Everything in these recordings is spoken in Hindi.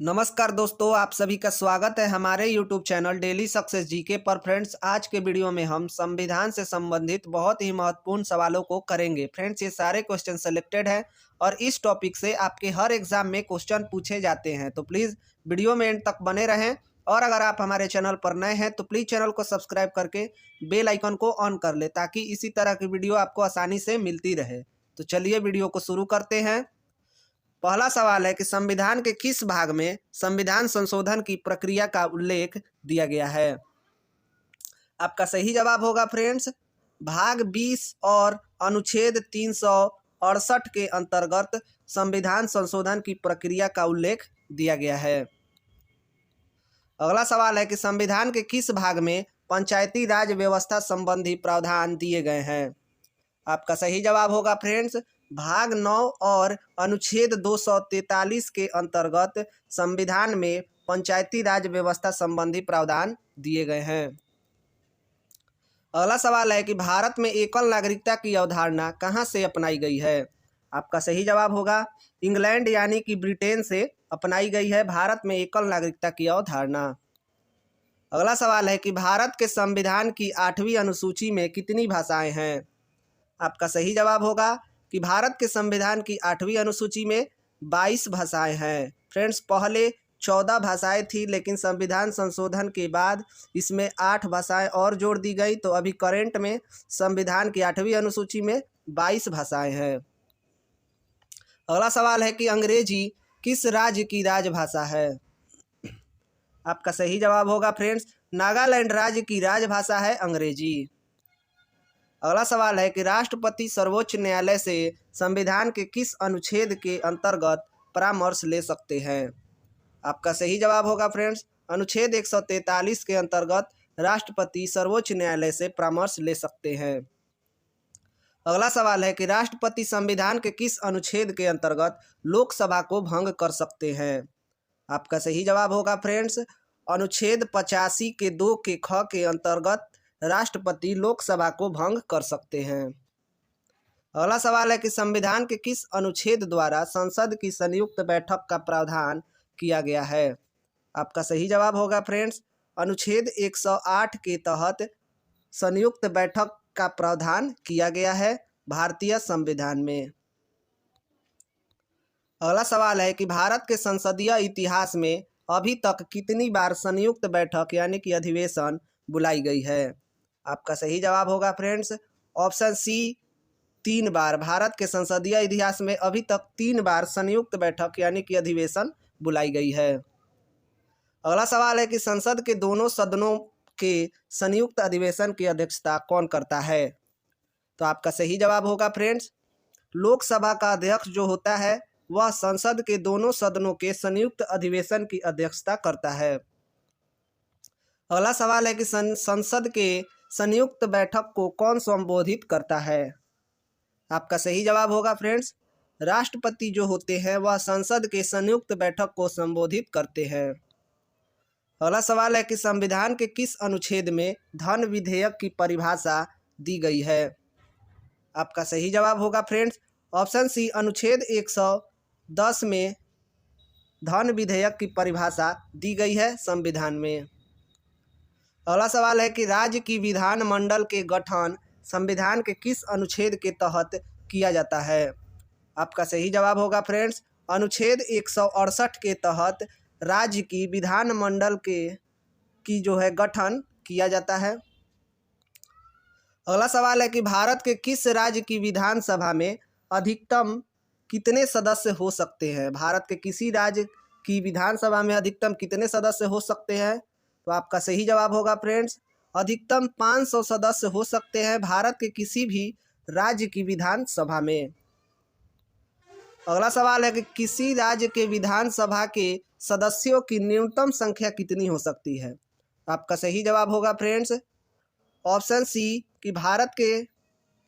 नमस्कार दोस्तों, आप सभी का स्वागत है हमारे YouTube channel daily success GK पर। फ्रेंड्स, आज के वीडियो में हम संविधान से संबंधित बहुत ही महत्वपूर्ण सवालों को करेंगे। फ्रेंड्स, ये सारे क्वेश्चन सेलेक्टेड हैं और इस टॉपिक से आपके हर एग्जाम में क्वेश्चन पूछे जाते हैं, तो प्लीज़ वीडियो में एंड तक बने रहें। और अगर आप हमारे चैनल पर नए हैं तो प्लीज़ चैनल को सब्सक्राइब करके बेल आइकन को ऑन कर ले, ताकि इसी तरह की वीडियो आपको आसानी से मिलती रहे। तो चलिए वीडियो को शुरू करते हैं। पहला सवाल है कि संविधान के किस भाग में संविधान संशोधन की प्रक्रिया का उल्लेख दिया गया है। आपका सही जवाब होगा फ्रेंड्स, भाग 20 और अनुच्छेद 368 के अंतर्गत संविधान संशोधन की प्रक्रिया का उल्लेख दिया गया है। अगला सवाल है कि संविधान के किस भाग में पंचायती राज व्यवस्था संबंधी प्रावधान दिए गए हैं। आपका सही जवाब होगा फ्रेंड्स, भाग 9 और अनुच्छेद 243 के अंतर्गत संविधान में पंचायती राज व्यवस्था संबंधी प्रावधान दिए गए हैं। अगला सवाल है कि भारत में एकल नागरिकता की अवधारणा कहाँ से अपनाई गई है। आपका सही जवाब होगा, इंग्लैंड यानी कि ब्रिटेन से अपनाई गई है भारत में एकल नागरिकता की अवधारणा। अगला सवाल है कि भारत के संविधान की 8वीं अनुसूची में कितनी भाषाएं हैं। आपका सही जवाब होगा कि भारत के संविधान की 8वीं अनुसूची में 22 भाषाएं हैं। फ्रेंड्स, पहले 14 भाषाएं थी, लेकिन संविधान संशोधन के बाद इसमें 8 भाषाएं और जोड़ दी गई, तो अभी करेंट में संविधान की 8वीं अनुसूची में 22 भाषाएं हैं। अगला सवाल है कि अंग्रेजी किस राज्य की राजभाषा है। आपका सही जवाब होगा फ्रेंड्स, नागालैंड राज्य की राजभाषा है अंग्रेजी। अगला सवाल है कि राष्ट्रपति सर्वोच्च न्यायालय से संविधान के किस अनुच्छेद के अंतर्गत परामर्श ले सकते हैं। आपका सही जवाब होगा फ्रेंड्स, अनुच्छेद 143 के अंतर्गत राष्ट्रपति सर्वोच्च न्यायालय से परामर्श ले सकते हैं। अगला सवाल है कि राष्ट्रपति संविधान के किस अनुच्छेद के अंतर्गत लोकसभा को भंग कर सकते हैं। आपका सही जवाब होगा फ्रेंड्स, अनुच्छेद 85 के 2 के ख के अंतर्गत राष्ट्रपति लोकसभा को भंग कर सकते हैं। अगला सवाल है कि संविधान के किस अनुच्छेद द्वारा संसद की संयुक्त बैठक का प्रावधान किया गया है। आपका सही जवाब होगा फ्रेंड्स, अनुच्छेद 108 के तहत संयुक्त बैठक का प्रावधान किया गया है भारतीय संविधान में। अगला सवाल है कि भारत के संसदीय इतिहास में अभी तक कितनी बार संयुक्त बैठक यानी कि अधिवेशन बुलाई गई है। आपका सही जवाब होगा फ्रेंड्स, ऑप्शन सी 3 बार। भारत के संसदीय इतिहास में अभी तक 3 बार संयुक्त बैठक यानी कि अधिवेशन बुलाई गई है। अगला सवाल है कि संसद के दोनों सदनों के संयुक्त अधिवेशन की अध्यक्षता कौन करता है। तो आपका सही जवाब होगा फ्रेंड्स, लोकसभा का अध्यक्ष जो होता है वह संसद के दोनों सदनों के संयुक्त अधिवेशन की अध्यक्षता करता है। अगला सवाल है कि संसद के संयुक्त बैठक को कौन संबोधित करता है। आपका सही जवाब होगा फ्रेंड्स, राष्ट्रपति जो होते हैं वह संसद के संयुक्त बैठक को संबोधित करते हैं। अगला सवाल है कि संविधान के किस अनुच्छेद में धन विधेयक की परिभाषा दी गई है। आपका सही जवाब होगा फ्रेंड्स, ऑप्शन सी अनुच्छेद 110 में धन विधेयक की परिभाषा दी गई है संविधान में। अगला सवाल है कि राज्य की विधानमंडल के गठन संविधान के किस अनुच्छेद के तहत किया जाता है। आपका सही जवाब होगा फ्रेंड्स, अनुच्छेद 168 के तहत राज्य की विधानमंडल की जो है गठन किया जाता है। अगला सवाल है कि भारत के किस राज्य की विधानसभा में अधिकतम कितने सदस्य हो सकते हैं। भारत के किसी राज्य की विधानसभा में अधिकतम कितने सदस्य हो सकते हैं। तो आपका सही जवाब होगा फ्रेंड्स, अधिकतम 500 सदस्य हो सकते हैं भारत के किसी भी राज्य की विधानसभा में। अगला सवाल है कि किसी राज्य के विधानसभा के सदस्यों की न्यूनतम संख्या कितनी हो सकती है। आपका सही जवाब होगा फ्रेंड्स, ऑप्शन सी कि भारत के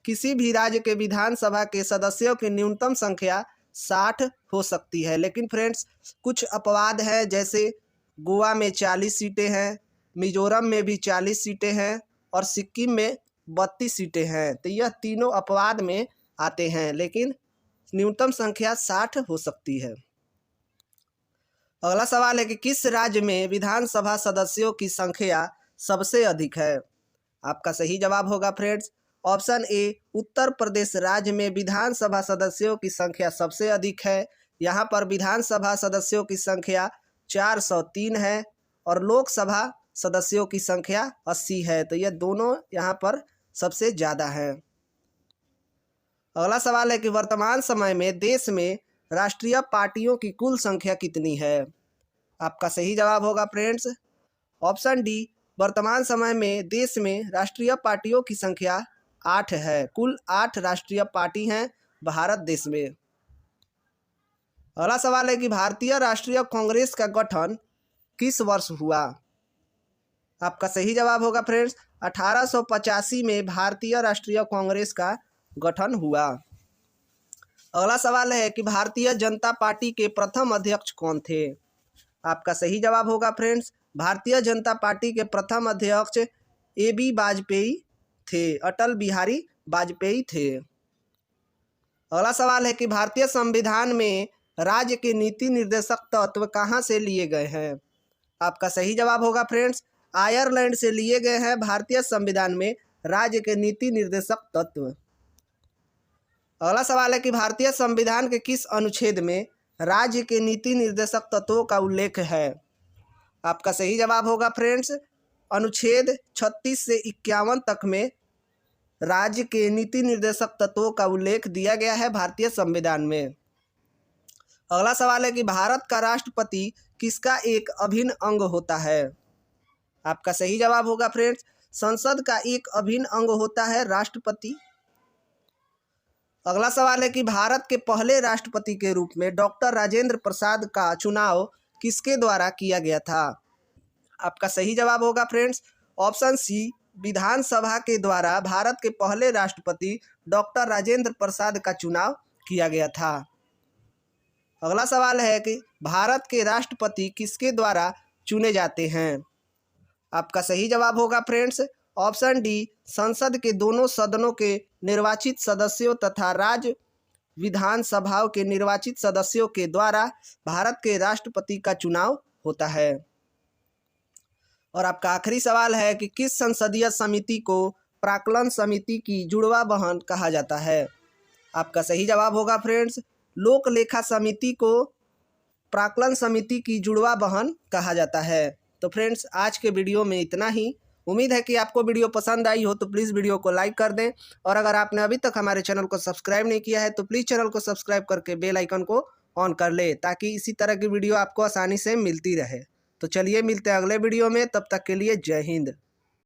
किसी भी राज्य के विधानसभा के सदस्यों की न्यूनतम संख्या 60 हो सकती है। लेकिन फ्रेंड्स, कुछ अपवाद है, जैसे गोवा में 40 सीटें हैं, मिजोरम में भी 40 सीटें हैं और सिक्किम में 32 सीटें हैं। तो यह तीनों अपवाद में आते हैं, लेकिन न्यूनतम संख्या 60 हो सकती है। अगला सवाल है कि किस राज्य में विधानसभा सदस्यों की संख्या सबसे अधिक है। आपका सही जवाब होगा friends option A Uttar Pradesh राज्य में विधानसभा सदस्यों की संख्या सबसे अधिक है। यहाँ पर विधानसभा सदस्यों की संख्या 403 है और लोकसभा सदस्यों की संख्या 80 है। तो ये दोनों यहाँ पर सबसे ज़्यादा है। अगला सवाल है कि वर्तमान समय में देश में राष्ट्रीय पार्टियों की कुल संख्या कितनी है। आपका सही जवाब होगा फ्रेंड्स ऑप्शन डी वर्तमान समय में देश में राष्ट्रीय पार्टियों की संख्या 8 है। कुल 8 राष्ट्रीय पार्टी हैं भारत देश में। अगला सवाल है कि भारतीय राष्ट्रीय कांग्रेस का गठन किस वर्ष हुआ। आपका सही जवाब होगा फ्रेंड्स 1885 में भारतीय राष्ट्रीय कांग्रेस का गठन हुआ। अगला सवाल है कि भारतीय जनता पार्टी के प्रथम अध्यक्ष कौन थे। आपका सही जवाब होगा फ्रेंड्स भारतीय जनता पार्टी के प्रथम अध्यक्ष AB वाजपेयी थे, अटल बिहारी वाजपेयी थे। अगला सवाल है कि भारतीय संविधान में राज्य के नीति निर्देशक तत्व कहाँ से लिए गए हैं। आपका सही जवाब होगा फ्रेंड्स आयरलैंड से लिए गए हैं भारतीय संविधान में राज्य के नीति निर्देशक तत्व। अगला सवाल है कि भारतीय संविधान के किस अनुच्छेद में राज्य के नीति निर्देशक तत्वों का उल्लेख है। आपका सही जवाब होगा फ्रेंड्स अनुच्छेद 36 से 51 तक में राज्य के नीति निर्देशक तत्वों का उल्लेख दिया गया है भारतीय संविधान में। अगला सवाल है कि भारत का राष्ट्रपति किसका एक अभिन्न अंग होता है। आपका सही जवाब होगा फ्रेंड्स संसद का एक अभिन्न अंग होता है राष्ट्रपति। अगला सवाल है कि भारत के पहले राष्ट्रपति के रूप में डॉक्टर राजेंद्र प्रसाद का चुनाव किसके द्वारा किया गया था। आपका सही जवाब होगा फ्रेंड्स ऑप्शन सी विधानसभा के द्वारा भारत के पहले राष्ट्रपति डॉक्टर राजेंद्र प्रसाद का चुनाव किया गया था। अगला सवाल है कि भारत के राष्ट्रपति किसके द्वारा चुने जाते हैं। आपका सही जवाब होगा फ्रेंड्स ऑप्शन डी संसद के दोनों सदनों के निर्वाचित सदस्यों तथा राज्य विधानसभाओं के निर्वाचित सदस्यों के द्वारा भारत के राष्ट्रपति का चुनाव होता है। और आपका आखिरी सवाल है कि किस संसदीय समिति को प्राक्कलन समिति की जुड़वा बहन कहा जाता है। आपका सही जवाब होगा फ्रेंड्स लोक लेखा समिति को प्राक्कलन समिति की जुड़वा बहन कहा जाता है। तो फ्रेंड्स आज के वीडियो में इतना ही। उम्मीद है कि आपको वीडियो पसंद आई हो तो प्लीज़ वीडियो को लाइक कर दें और अगर आपने अभी तक हमारे चैनल को सब्सक्राइब नहीं किया है तो प्लीज़ चैनल को सब्सक्राइब करके बेल आइकन को ऑन कर ले ताकि इसी तरह की वीडियो आपको आसानी से मिलती रहे। तो चलिए मिलते हैं अगले वीडियो में, तब तक के लिए जय हिंद।